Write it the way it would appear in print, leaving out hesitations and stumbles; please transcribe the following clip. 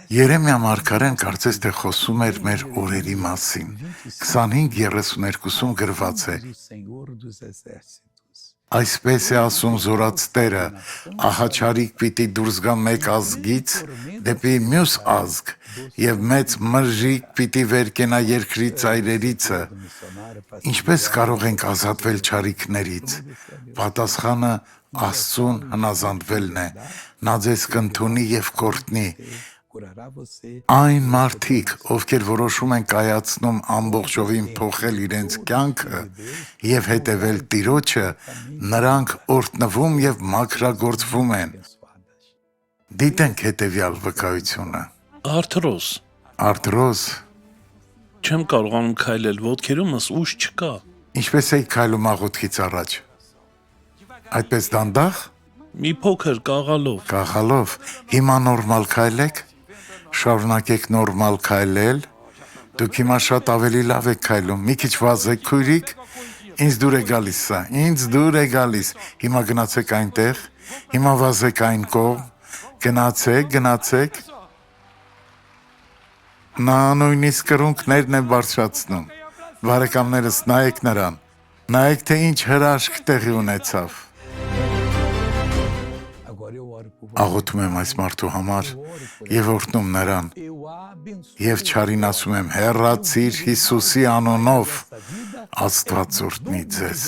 Երեմիա մարգարեն կարծես թե խոսում էր մեր օրերի մասին, 25:32-ում գրված է. Այսպես է ասում զորաց Տերը, ահա չարիք պիտի դուրս գա մեկ ազգից դեպի մյուս ազգ, և մեծ մրրիկ պիտի վեր կենա երկրի ծայրերիցը։ Ինչպես կարող ենք ազատվել չարիքներից։ Պատասխանը Աստծուն հնազանդվելն է, նա ձեզ կընդունի և կօրհնի։ Այն մարդիկ, ովքեր որոշում են կայացնում ամբողջովին փոխել իրենց կյանքը և հետևել Տիրոջը, նրանք օրհնվում և մաքրագործվում են։ Դիտենք հետևյալ վկայությունը։ Արթրոս, Չեմ կարողանում քայլել, ոտքերումս ուժ չկա։ Ինչպես էի քայլում աղոթքից առաջ։ Այդպես դանդաղ։ Մի փոքր Կաղալով։ Հիմա նորմալ քայլեք։ Շարունակեք նորմալ քայլել։ Դուք հիմա շատ ավելի լավ եք քայլում։ Մի քիչ վազեք, քույրիկ։ Ինձ դուր է գալիս սա, ինձ դուր է գալիս։ Հիմա գնացեք այնտեղ, հիմա վազեք այն կողմ, գնացեք։ Նա նույնիսկ կրունկներն է բարձրացնում։ Բարեկամներս, նայեք նրան։ Նայեք, թե ինչ հրաշք տեղի ունեցավ։ Աղոթում եմ այս մարդու համար և օրհնում նրան և չարին ասում եմ հեռացիր Հիսուսի անունով, Աստված օրհնի ձեզ։